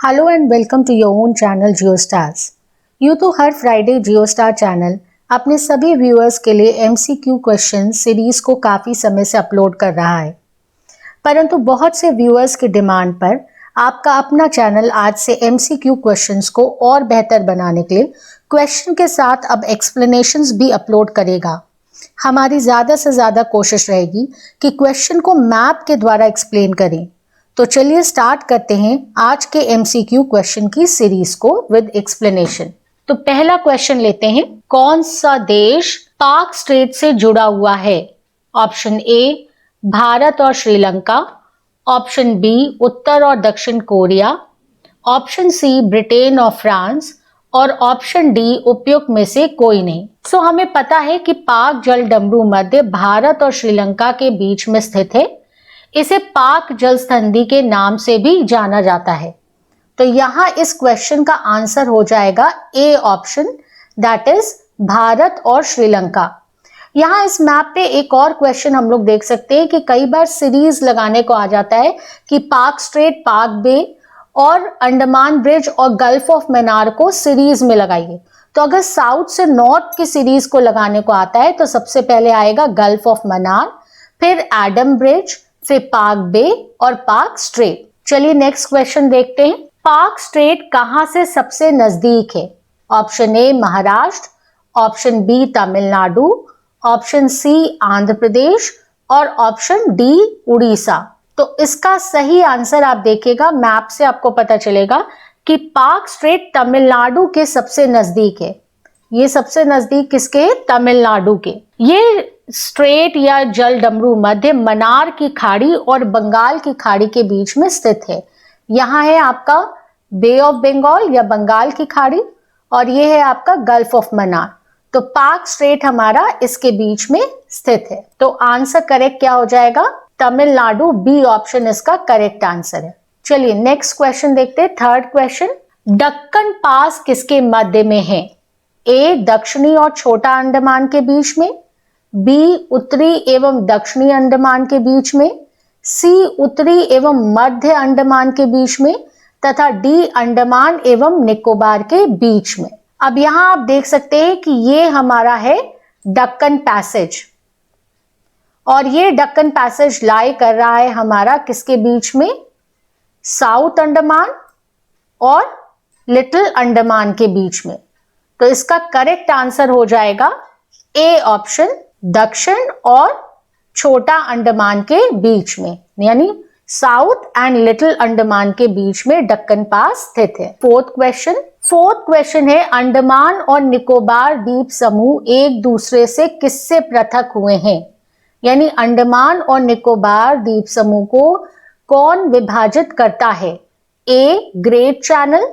Hello and welcome to your own channel GeoStars. यूँ तो हर Friday JioStar channel अपने सभी व्यूअर्स के लिए एमसीक्यू क्वेश्चन सीरीज को काफ़ी समय से अपलोड कर रहा है, परंतु बहुत से व्यूअर्स की डिमांड पर आपका अपना चैनल आज से एमसीक्यू क्वेश्चंस को और बेहतर बनाने के लिए क्वेश्चन के साथ अब एक्सप्लेनेशंस भी अपलोड करेगा। हमारी ज़्यादा से ज़्यादा कोशिश रहेगी कि क्वेश्चन को मैप के द्वारा एक्सप्लेन करें। तो चलिए स्टार्ट करते हैं आज के एमसीक्यू क्वेश्चन की सीरीज को विद एक्सप्लेनेशन। तो पहला क्वेश्चन लेते हैं, कौन सा देश पाक स्ट्रेट से जुड़ा हुआ है? ऑप्शन ए भारत और श्रीलंका, ऑप्शन बी उत्तर और दक्षिण कोरिया, ऑप्शन सी ब्रिटेन और फ्रांस और ऑप्शन डी उपयुक्त में से कोई नहीं। सो हमें पता है कि पाक जल डमरू मध्य भारत और श्रीलंका के बीच में स्थित है। इसे पाक जल संधि के नाम से भी जाना जाता है। तो यहाँ इस क्वेश्चन का आंसर हो जाएगा A option, that is Bharat और श्रीलंका। यहाँ इस मैप पे एक और क्वेश्चन हम लोग देख सकते हैं कि कई बार सीरीज लगाने को आ जाता है कि पाक स्ट्रेट, पाक बे और अंडमान ब्रिज और गल्फ ऑफ मन्नार को सीरीज में लगाइए। तो अगर साउथ से नॉर्थ की सीरीज को लगाने को आता है तो सबसे पहले आएगा गल्फ ऑफ मन्नार, फिर एडम ब्रिज, फिर पाक बे और पाक स्ट्रेट। चलिए नेक्स्ट क्वेश्चन देखते हैं, पाक स्ट्रेट कहां से सबसे नजदीक है? Option A Maharashtra, option B Tamil Nadu, option C Andhra Pradesh और ऑप्शन डी उड़ीसा। तो इसका सही आंसर आप देखिएगा, मैप से आपको पता चलेगा कि पाक स्ट्रेट तमिलनाडु के सबसे नजदीक है। ये सबसे नजदीक किसके? तमिलनाडु के। ये स्ट्रेट या जल डमरू मध्य मन्नार की खाड़ी और बंगाल की खाड़ी के बीच में स्थित है। यहाँ है आपका बे ऑफ बंगाल या बंगाल की खाड़ी और ये है आपका गल्फ ऑफ मन्नार। तो पाक स्ट्रेट हमारा इसके बीच में स्थित है। तो आंसर करेक्ट क्या हो जाएगा? तमिलनाडु, बी ऑप्शन इसका करेक्ट आंसर है। चलिए नेक्स्ट क्वेश्चन देखते हैं, थर्ड क्वेश्चन, दक्कन पास किसके मध्य में है? ए दक्षिणी और छोटा अंडमान के बीच में, बी उत्तरी एवं दक्षिणी अंडमान के बीच में, सी उत्तरी एवं मध्य अंडमान के बीच में तथा डी अंडमान एवं निकोबार के बीच में। अब यहां आप देख सकते हैं कि ये हमारा है दक्कन पैसेज और ये दक्कन पैसेज लाई कर रहा है हमारा किसके बीच में? साउथ अंडमान और लिटिल अंडमान के बीच में। तो इसका करेक्ट आंसर हो जाएगा ए ऑप्शन, दक्षिण और छोटा अंडमान के बीच में, यानी साउथ एंड लिटिल अंडमान के बीच में दक्कन पास स्थित है। फोर्थ क्वेश्चन है, अंडमान और निकोबार द्वीप समूह एक दूसरे से किससे पृथक हुए हैं? यानी अंडमान और निकोबार द्वीप समूह को कौन विभाजित करता है? A great channel,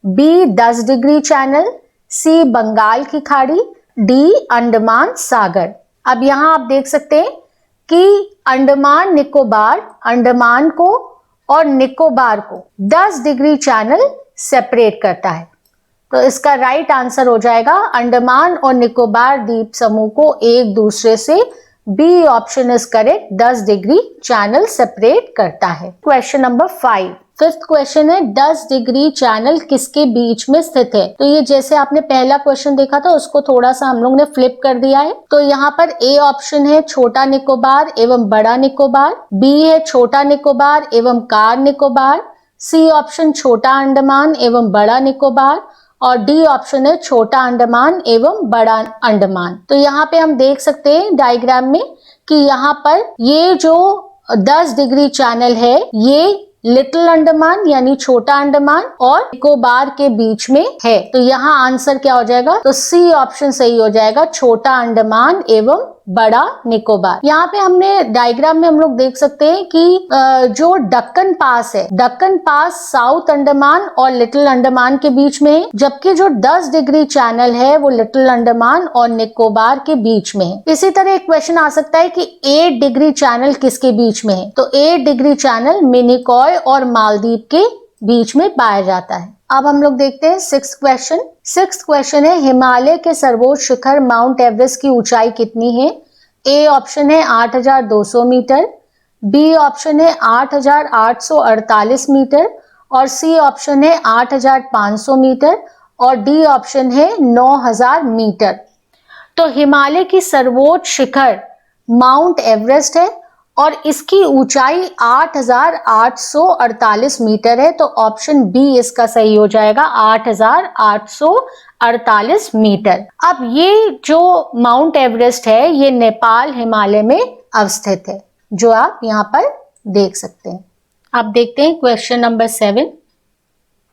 B 10 degree channel, C Bengal की खाड़ी, डी अंडमान सागर। अब यहां आप देख सकते हैं कि अंडमान निकोबार अंडमान को और निकोबार को 10 डिग्री चैनल सेपरेट करता है। तो इसका राइट आंसर हो जाएगा अंडमान और निकोबार द्वीप समूह को एक दूसरे से, B option is correct, 10 degree channel separate करता है। क्वेश्चन नंबर 5, फिफ्थ क्वेश्चन है, 10 डिग्री चैनल किसके बीच में स्थित है? तो ये जैसे आपने पहला क्वेश्चन देखा था उसको थोड़ा सा हम लोग ने फ्लिप कर दिया है। तो यहाँ पर ए ऑप्शन है छोटा निकोबार एवं बड़ा निकोबार, बी है छोटा निकोबार एवं कार निकोबार, सी ऑप्शन छोटा अंडमान एवं बड़ा निकोबार और डी ऑप्शन है छोटा अंडमान एवं बड़ा अंडमान। तो यहाँ पे हम देख सकते हैं डायग्राम में कि यहाँ पर ये जो 10 डिग्री चैनल है ये लिटिल अंडमान यानी छोटा अंडमान और निकोबार के बीच में है। तो यहाँ आंसर क्या हो जाएगा? तो सी ऑप्शन सही हो जाएगा, छोटा अंडमान एवं बड़ा निकोबार। यहाँ पे हमने डायग्राम में हम लोग देख सकते हैं कि जो दक्कन पास है, दक्कन पास साउथ अंडमान और लिटिल अंडमान के बीच में है, जबकि जो 10 डिग्री चैनल है वो लिटिल अंडमान और निकोबार के बीच में है। इसी तरह एक क्वेश्चन आ सकता है कि 8 डिग्री चैनल किसके बीच में है? तो 8 डिग्री चैनल मिनिकॉय और मालदीव के बीच में पाया जाता है। अब हम लोग देखते हैं सिक्स्थ क्वेश्चन है, हिमालय के सर्वोच्च शिखर माउंट एवरेस्ट की ऊंचाई कितनी है? ए ऑप्शन है 8200 मीटर, बी ऑप्शन है 8848 मीटर और सी ऑप्शन है 8,500 मीटर और डी ऑप्शन है 9,000 मीटर। तो हिमालय की सर्वोच्च शिखर माउंट एवरेस्ट है और इसकी ऊंचाई 8,848 मीटर है। तो ऑप्शन बी इसका सही हो जाएगा, 8,848 मीटर। अब ये जो माउंट एवरेस्ट है ये नेपाल हिमालय में अवस्थित है, जो आप यहाँ पर देख सकते हैं। अब देखते हैं क्वेश्चन नंबर 7।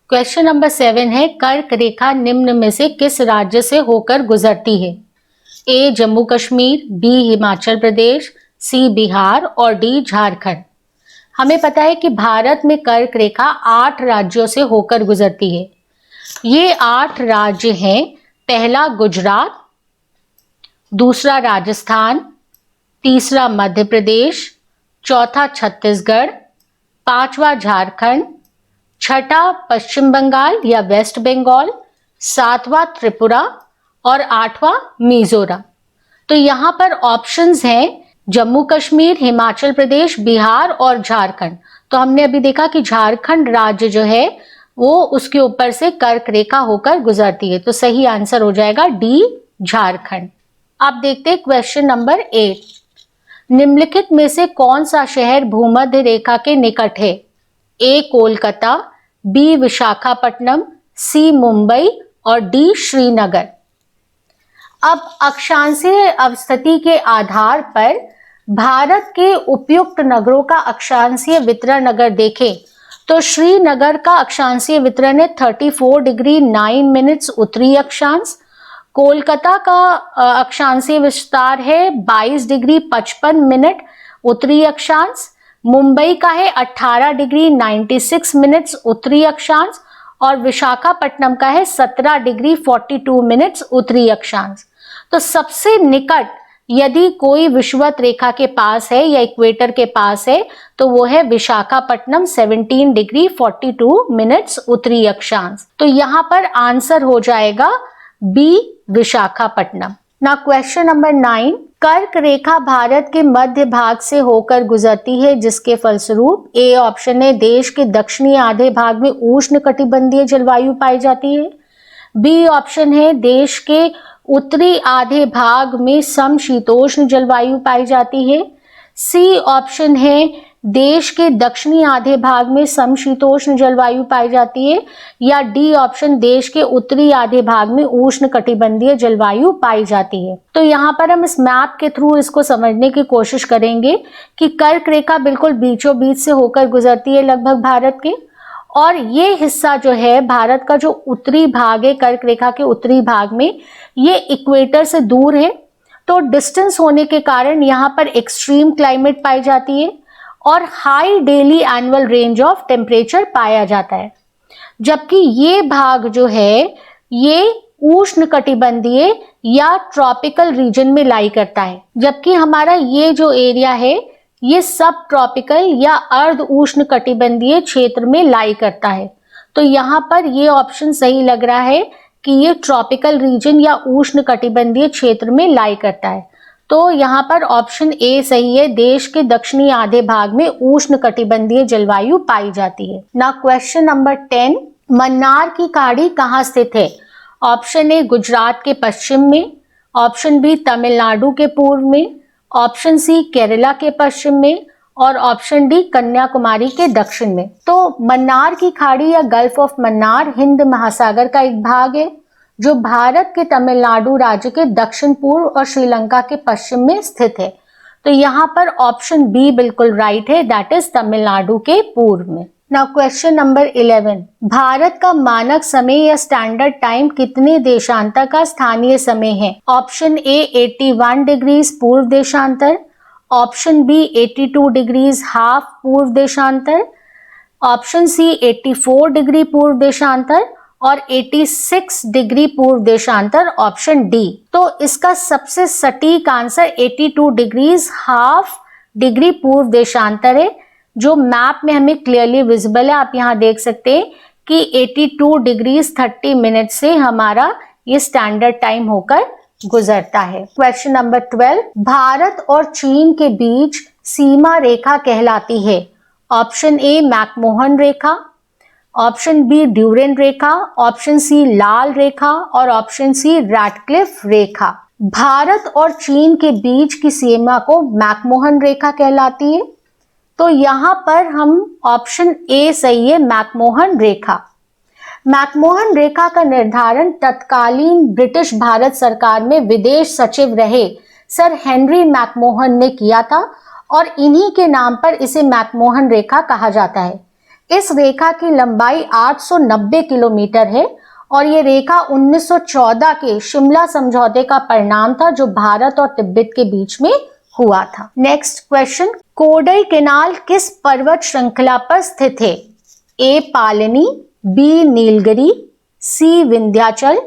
क्वेश्चन नंबर 7 है, कर्क रेखा निम्न में से किस राज्य से होकर गुजरती है? ए जम्मू कश्मीर, बी हिमाचल प्रदेश, सी बिहार और डी झारखंड। हमें पता है कि भारत में कर्क रेखा 8 राज्यों से होकर गुजरती है। ये 8 राज्य हैं, पहला गुजरात, दूसरा राजस्थान, तीसरा मध्य प्रदेश, चौथा छत्तीसगढ़, पांचवा झारखंड, छठा पश्चिम बंगाल या वेस्ट बंगाल, सातवां त्रिपुरा और आठवां मिजोरम। तो यहाँ पर ऑप्शंस हैं जम्मू कश्मीर, हिमाचल प्रदेश, बिहार और झारखंड। तो हमने अभी देखा कि झारखंड राज्य जो है वो उसके ऊपर से कर्क रेखा होकर गुजरती है। तो सही आंसर हो जाएगा डी झारखंड। अब देखते हैं क्वेश्चन नंबर 8। निम्नलिखित में से कौन सा शहर भूमध्य रेखा के निकट है? ए कोलकाता, बी विशाखापट्टनम, सी मुंबई और डी श्रीनगर। अब अक्षांशीय अवस्थिति के आधार पर भारत के उपयुक्त नगरों का अक्षांशीय वितरण अगर देखें तो श्रीनगर का अक्षांशीय वितरण है 34 डिग्री 9 मिनट्स उत्तरी अक्षांश। कोलकाता का अक्षांशीय विस्तार है 22 डिग्री 55 मिनट उत्तरी अक्षांश। मुंबई का है 18 डिग्री 96 मिनट्स उत्तरी अक्षांश और विशाखापट्टनम का है 17 डिग्री 42 मिनट्स उत्तरी अक्षांश। तो सबसे निकट यदि कोई विषुवत रेखा के पास है या इक्वेटर के पास है तो वो है विशाखापट्टनम 17 डिग्री 42 मिनट्स उत्तरी अक्षांश। तो यहाँ पर आंसर हो जाएगा बी विशाखापट्टनम। ना क्वेश्चन नंबर 9। कर्क रेखा भारत के मध्य भाग से होकर गुजरती है जिसके फलस्वरूप ए ऑप्शन है देश के दक्षिणी आधे भाग में उष्ण कटिबंधीय जलवायु पाई जाती है, बी ऑप्शन है देश के उत्तरी आधे भाग में समशीतोष्ण जलवायु पाई जाती है, सी ऑप्शन है देश के दक्षिणी आधे भाग में समशीतोष्ण जलवायु पाई जाती है या डी ऑप्शन देश के उत्तरी आधे भाग में उष्ण कटिबंधीय जलवायु पाई जाती है। तो यहाँ पर हम इस मैप के थ्रू इसको समझने की कोशिश करेंगे कि कर्क रेखा बिल्कुल बीचों बीच से होकर गुजरती है लगभग भारत के, और ये हिस्सा जो है भारत का जो उत्तरी भाग है कर्क रेखा के उत्तरी भाग में ये इक्वेटर से दूर है। तो डिस्टेंस होने के कारण यहाँ पर एक्सट्रीम क्लाइमेट पाई जाती है और high daily annual range of temperature पाया जाता है, जबकि ये भाग जो है ये उष्ण कटिबंधीय या ट्रॉपिकल रीजन में लाई करता है, जबकि हमारा ये जो एरिया है ये सब ट्रॉपिकल या अर्ध उष्ण कटिबंधीय क्षेत्र में लाई करता है। तो यहाँ पर ये ऑप्शन सही लग रहा है कि ये ट्रॉपिकल रीजन या उष्ण कटिबंधीय क्षेत्र में लाई करता है। तो यहाँ पर ऑप्शन ए सही है, देश के दक्षिणी आधे भाग में उष्ण कटिबंधीय जलवायु पाई जाती है। ना क्वेश्चन नंबर 10। मन्नार की खाड़ी कहाँ स्थित है? ऑप्शन ए गुजरात के पश्चिम में, ऑप्शन बी तमिलनाडु के पूर्व में, ऑप्शन सी केरला के पश्चिम में और ऑप्शन डी कन्याकुमारी के दक्षिण में। तो मन्नार की खाड़ी या गल्फ ऑफ मन्नार हिंद महासागर का एक भाग है जो भारत के तमिलनाडु राज्य के दक्षिण पूर्व और श्रीलंका के पश्चिम में स्थित है। तो यहाँ पर ऑप्शन बी बिल्कुल राइट है, दैट इज तमिलनाडु के पूर्व में। Now question number 11। भारत का मानक समय या स्टैंडर्ड टाइम कितने देशांतर का स्थानीय समय है? ऑप्शन ए 81 डिग्रीज पूर्व देशांतर, ऑप्शन बी 82 डिग्रीज हाफ पूर्व देशांतर, ऑप्शन सी 84 डिग्री पूर्व देशांतर और 86 डिग्री पूर्व देशांतर ऑप्शन डी। तो इसका सबसे सटीक आंसर 82 डिग्रीज हाफ डिग्री पूर्व देशांतर है, जो मैप में हमें क्लियरली विजिबल है। आप यहाँ देख सकते हैं कि 82 डिग्रीज 30 मिनट से हमारा ये स्टैंडर्ड टाइम होकर गुजरता है। Question number 12। भारत और चीन के बीच सीमा रेखा कहलाती है? ऑप्शन ए मैकमोहन रेखा, ऑप्शन बी ड्यूरेंड रेखा, ऑप्शन सी लाल रेखा और ऑप्शन सी रैटक्लिफ रेखा। भारत और चीन के बीच की सीमा को मैकमोहन रेखा कहलाती है। तो यहां पर हम ऑप्शन ए सही है, मैकमोहन रेखा। मैकमोहन रेखा का निर्धारण तत्कालीन ब्रिटिश भारत सरकार में विदेश सचिव रहे सर हेनरी मैकमोहन ने किया था और इन्हीं के नाम पर इसे मैकमोहन रेखा कहा जाता है। इस रेखा की लंबाई 890 किलोमीटर है और ये रेखा 1914 के शिमला समझौते का परिणाम था जो भारत और तिब्बत के बीच में हुआ था। नेक्स्ट क्वेश्चन, कोडई केनाल किस पर्वत श्रृंखला पर स्थित है? ए पालनी, बी नीलगिरी, सी विंध्याचल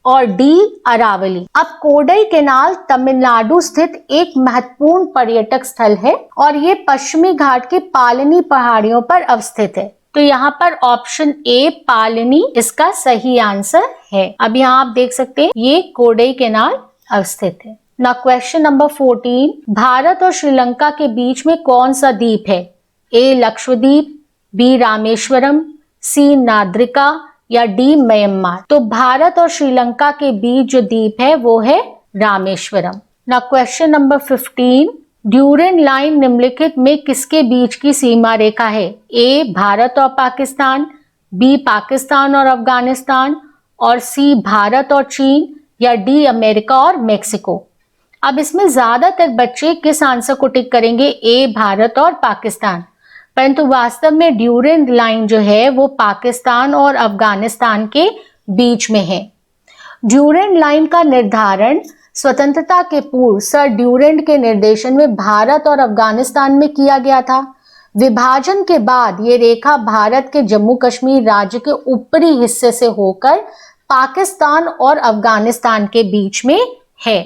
और डी अरावली। अब कोडई केनाल तमिलनाडु स्थित एक महत्वपूर्ण पर्यटक स्थल है और ये पश्चिमी घाट की पालनी पहाड़ियों पर अवस्थित है। तो यहाँ पर ऑप्शन ए पालनी इसका सही आंसर है। अब यहाँ आप देख सकते हैं ये कोडई केनाल अवस्थित है। ना क्वेश्चन नंबर 14, भारत और श्रीलंका के बीच में कौन सा द्वीप है? ए लक्षद्वीप, बी रामेश्वरम, सी नाद्रिका या डी म्यांमार। तो भारत और श्रीलंका के बीच जो द्वीप है वो है रामेश्वरम। ना क्वेश्चन नंबर 15, ड्यूरेंड लाइन निम्नलिखित में किसके बीच की सीमा रेखा है? ए भारत और पाकिस्तान, बी पाकिस्तान और अफगानिस्तान और सी भारत और चीन या डी अमेरिका और मेक्सिको। अब इसमें ज्यादातर बच्चे किस आंसर को टिक करेंगे? ए भारत और पाकिस्तान, परंतु वास्तव में ड्यूरेंड लाइन जो है वो पाकिस्तान और अफगानिस्तान के बीच में है। ड्यूरेंड लाइन का निर्धारण स्वतंत्रता के पूर्व सर ड्यूरेंड के निर्देशन में भारत और अफगानिस्तान में किया गया था। विभाजन के बाद ये रेखा भारत के जम्मू कश्मीर राज्य के ऊपरी हिस्से से होकर पाकिस्तान और अफगानिस्तान के बीच में है।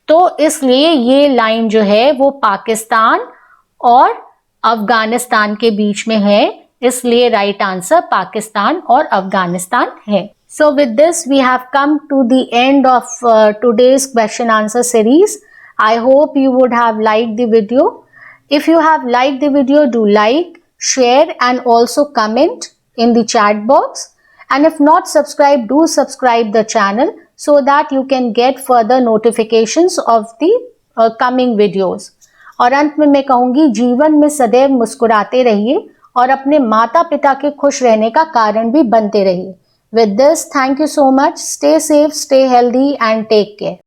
तो इसलिए ये लाइन जो है वो पाकिस्तान और अफगानिस्तान के बीच में है, इसलिए राइट आंसर पाकिस्तान और अफगानिस्तान है। So with this we have come to the end of today's question answer series. I hope you would have liked the video. If you have liked the video, do like, share and also comment in the chat box. And if not subscribed, do subscribe the channel so that you can get further notifications of the coming videos. और अंत में मैं कहूँगी जीवन में सदैव मुस्कुराते रहिए और अपने माता पिता के खुश रहने का कारण भी बनते रहिए। With this, thank you so much. Stay safe, stay healthy and take care.